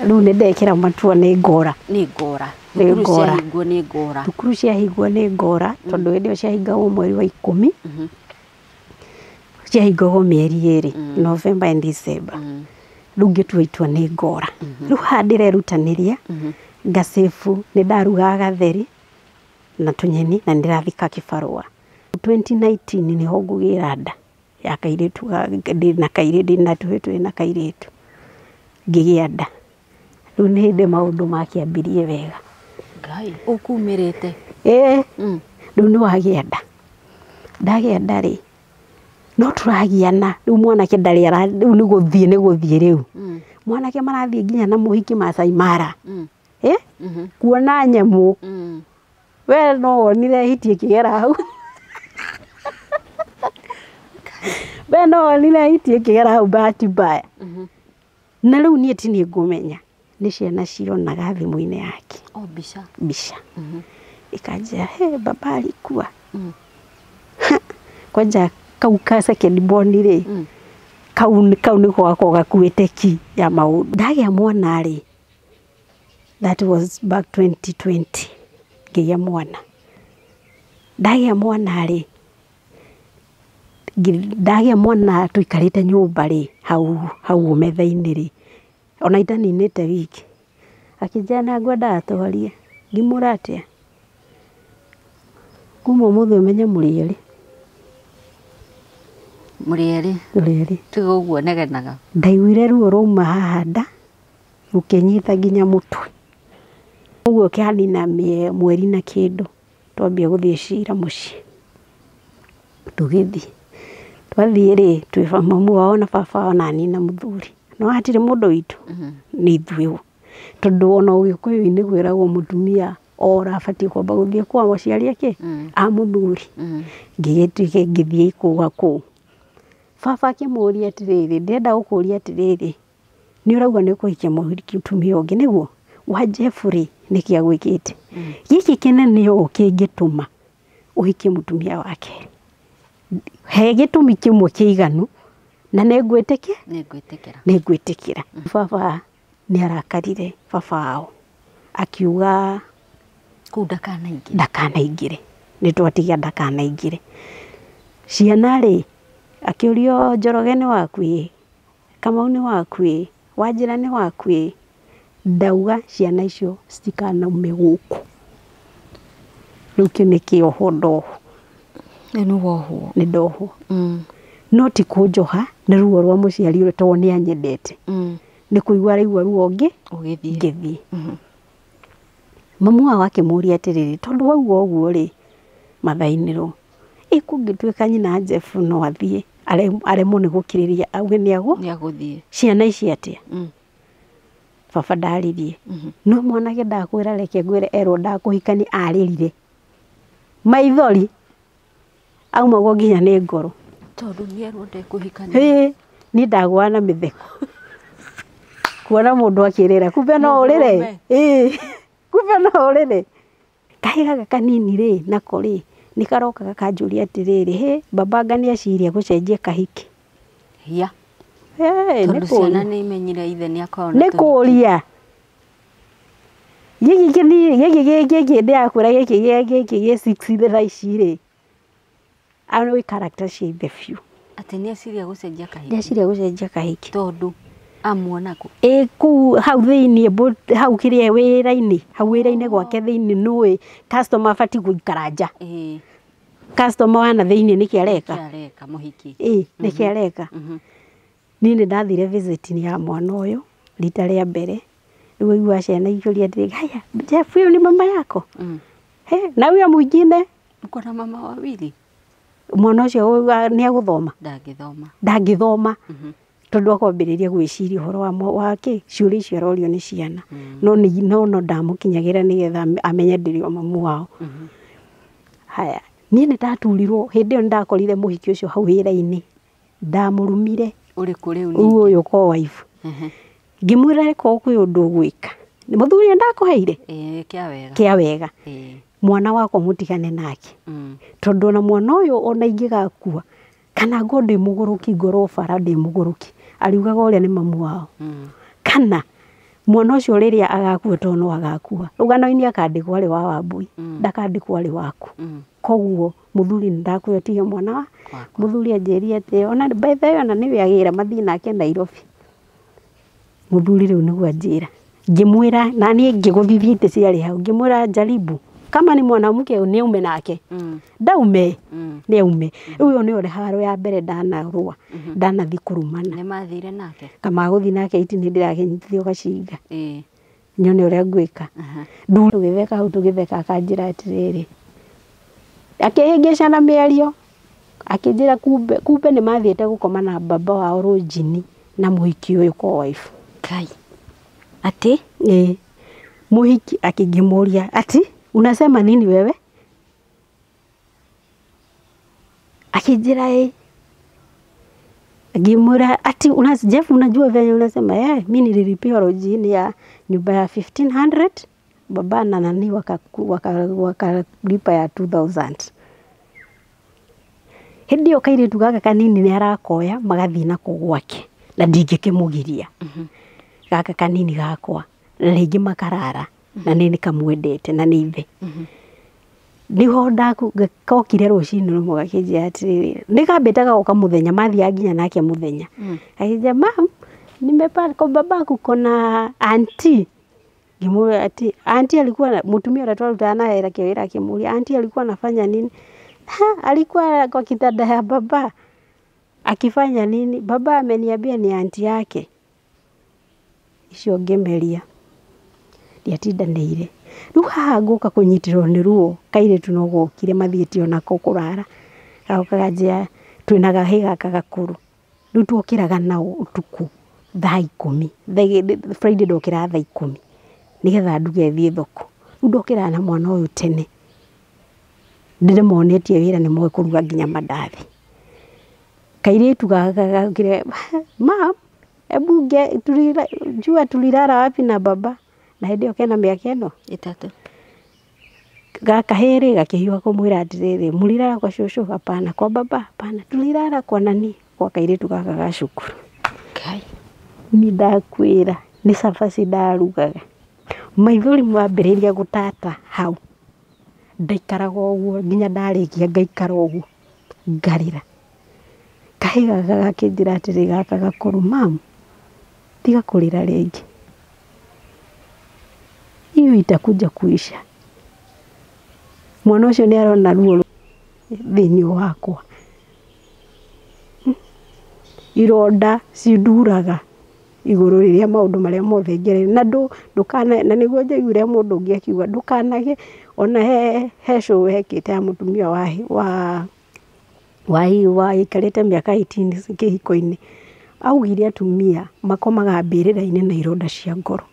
Riu nä ndekera matua nä ngora thukuru ciahingwo nä ngora tondå hä ndä ä yo ciahingagwo mweri wa 10 ciahingagwo mĩeri 2 November and December riu ngĩtua itua nĩ ngora riu haha ndĩrerutanĩria ngacibu nĩ ndarugaga gatheri na tũnyeni na ndĩrathika kĩbarũa 2019 nĩho ngũgĩra nda ya kairĩtu ndĩna tũhĩĩ na kairĩtu ngĩgĩa nda riu nĩ hĩndĩ maũndũ makĩambirie wega Ngai ũkumĩrĩte riu nĩ wagĩa nda ndagĩa nda rĩ no tũragiana riu mwanake ndarĩ riu nĩ gũthiĩ riu mwanake marathiĩ nginya na mũhiki Masai Mara kuona nyamũ we no wonire hitie kĩgera hau we no wonire hitie kĩgera hau bahati mbaya na riu niĩ ti nĩ ngũmenya nĩ ciana cironaga thimũ-inĩ yake mbica ikanjĩra baba alikuwa kwanja kau ka second born rĩ kau nĩ gwakwa gakuĩte ki ya maũndũ ndagĩa mwana rĩ that was back 2020 ngĩgĩa mwana ndagĩa mwana rĩ tũikarĩte nyũmba rĩ hau metha-inĩ rĩ ona itaninĩte wiki akĩnjĩra ngwendaga twarie ngĩmũũria atĩa kuma ũmũthĩ ũmenye mũrĩerĩ tiga ũguo negenaga ndaiguire ruo rauma haha nda rũkĩnyita nginya mũtwe ũguo kĩanina mweri na kĩndũ twambia gũthiĩ cira mũciĩ tũgĩthiĩ twathiĩ rĩ twĩ mamu wao na baba wao na nina mũthuri no hatirĩ mũndũ witũ nĩ ithuĩ tondũ ona ũgĩkũyũ-inĩ gwĩragwo mũtumia ũrabatiĩ kwamba gũthiĩ kwa mũciari ake a mũthuri ngĩgĩtuĩke ngĩthiĩ kũu baba akĩmũũria atĩrĩrĩ ndĩrenda gũkũũria atĩrĩrĩ nĩ ũrauga nĩ ũkũhikia mũtumia ũngĩ nĩguo wa Jefu rĩ nĩkĩ agwĩkĩte gĩkĩ kĩnene ũũ kĩngĩtũma ũhikie mũtumia wake he gĩtũmi kĩmwe kĩiganu na nĩngwĩtĩkĩra baba nĩ arakarire baba wao akiuga kũu ndakanaingĩre nĩ twatiga ndakanaingĩre ciana rĩ akĩũrio Njoroge nĩ waku Kamau nĩ waku Wanjĩra nĩ waku ndauga ciana icio citikanaume gũkũ rĩu kĩu nĩ kĩoho nĩ ndohwo no ti kũnjoha nĩ ruo rwa mũciari ũrĩa tondũ nĩ anyendete nĩ kũigua araigua ruo ngĩthiĩ mamu wao akĩmũũria atĩrĩrĩ tondũ wauga ũguo rĩ mathainĩrwo kũngĩtuĩka nyina Jefu no athiĩ aremwo nĩ gũkirĩria auge nĩagũthiĩ ciana ici atĩa baba ndaririe no mwanake ndakwĩra reke ngwĩre erwo ndakũhikania arĩrire maithori aumagwo nginya nĩ ngoro tondũ nĩerwo ndekũhikania niĩ ndagũaga na mĩtheko kuona mũndũ akĩrĩra kumbe no ũrĩre kumbe no ũrĩre kahĩĩ gaka kanini rĩ nako rĩ nĩ karoka gakanjũria atĩrĩrĩ babanga nĩ aciria gũcenjia kahiki tondũ ciana nĩ imenyire ithe nĩ akorwo nĩ kũũria gĩkĩ ndĩrakwĩra gĩkĩ gĩ 6 thaa ici rĩ arĩ character cia ithe biũ atĩ nĩ aciria gũcenjia kahiki tondũ amuona kũ kũu hau thĩinĩ hau kĩrĩa wĩra-inĩ gwake thĩinĩ nũĩ customer abatiĩ gũikara nja customer wana thĩinĩ nĩkĩ areka mũhiki nĩkĩ areka niĩ nĩ ndathire visit ya mwana ũyũ rita rĩa mbere rĩu aigua ciana ikĩũria atĩrĩrĩ haya Jeff huyu ni mama yako na huyo mwingine uko na mama wawili mwana ũcio nĩ agũthoma ndangĩthoma tondũ akwambĩrĩria gwĩciria ũhoro wake ciũria icio arorio nĩ ciana no ndamũkinyagĩra nĩgetha amenye ndĩrĩ o mamu wao haya niĩ nĩ ndaturirwo hĩndĩ ĩyo nĩ ndakorire mũhiki ũcio hau wĩra-inĩ ndamũrumire ũrĩkũ rĩu ũyũ ko wife ngĩmwĩra reka kwĩ ũndũ ũgwĩka nĩ mũthuri ndakũheire kĩa wega mwana wakwa mũtigane nake tondũ ona mwana ũyũ ona ingĩgakua kana ngo ndĩ mũgũrũki ngoro bara ndĩ mũgũrũki ariugaga ũrĩa nĩ mamu wao kana mwana ũcio rĩrĩa agakua to no agakua rũgano-inĩ akandĩkwo arĩ wa Wambui ndakandĩkwo arĩ waku koguo mũthuri nĩndakũyotige mwana wa mũthuri anjĩrire atĩ ona by the way ona nĩwe agĩra mathiĩ nake Nairobi mũthuri rĩu nĩguo anjĩra ngĩmwĩra na niĩ ngĩgũthithia itĩ ciarĩ hau ngĩmwĩra jaribu kama nĩ mwanamke nĩ ume nake ndaume nĩ ume rĩu nĩ ore haro ya mbere ndanarũa ndanathi kũrumana nĩ mathire nake kama gũthi nake iti nĩ ndĩrakĩnyitithio gacinga nyone ũrĩa ngwĩka ndu tũgĩtheka hau tũgĩtheka akanjĩra atĩrĩrĩ akĩhĩngĩca na mĩario akĩnjĩra kumbe nĩ mathiĩte gũkoma na baba wao rũnjini na mũhiki ũyũ kwa wife kai ati mũhiki akĩngĩmũria ati unasema nini wewe akijira ngimura ati Jeff unajua venye unasema mimi nililipiwa rojini ya nyumba ya 1500 baba na nani wakalipa ya 2000 hindi okaire tugaka kanini ni arakoya magathi nako gwake na ndingĩkĩmũgiria gaka kanini gakwa rĩngĩ makarara na nĩ kamwendete na nĩ ithe niho ndakokire rũcinĩ rũmwe gakĩnjĩra atĩrĩrĩ nĩkambĩtaga oka mũthenya mathiaga nginya nake mũthenya akĩnjĩra mam nimepata kwa babaku kuna auntie ngimwambia ati auntie alikuwa mtumia ule twalutana naye hela kiwira akimulia auntie alikuwa anafanya nini alikuwa kwa kitanda ya baba akifanya nini baba ameniambia ni auntie yake icio ngemeria ndiatindanĩire rĩu haha ngũka kũnyitirwo nĩ ruo kairĩtu no gokire mathiĩte onako kũrara gaũkaga njĩra twĩna kahĩĩ gaka gakũrũ rĩu tuokĩraga nao ũtukũ thaa 10 Friday ndokĩra thaa 10 nĩgetha nduge thiĩ thoko rĩu ndokĩraga na mwana ũyũ tene ndĩrĩmonetie wĩra nĩ moĩ kũruga nginya mandathi kairĩtu gaka gakire mam ebu jua tulilala wapi na baba na hĩndĩ ĩyo kena mĩaka ĩno 3 gakahĩrĩ gakĩhiũha kũmwĩra atĩrĩrĩ mũlilala kwa shosho hapana kwa baba hapana tulilala kwa nani kwa kairĩtu gaka ga cukuru kai ni ndakwĩra nĩ cabaci ndarugaga maithori mwambĩrĩria gũtata hau ndaikaraga ũguo nginya ndarĩkia ngaikara ũguo ngarĩra kahĩĩ gaka gakĩnjĩra atĩrĩ gaka gakũrũ mam tiga kũrĩra rĩngĩ hiyo itakuja kuisha mwana ũcio nĩ arona ruo thĩinĩ wakwa ironda cinduraga igũrũ rĩrĩa maũndũ marĩa mothe ngereire na ndũkana na nĩguo njaiguire mũndũ ũngĩ akiuga ndũkanage ona he show hekĩte ya mũtumia wa ikarĩte mĩaka 18 kĩhiko-inĩ augire atumia makomaga mbĩrĩra-inĩ na ironda cia ngoro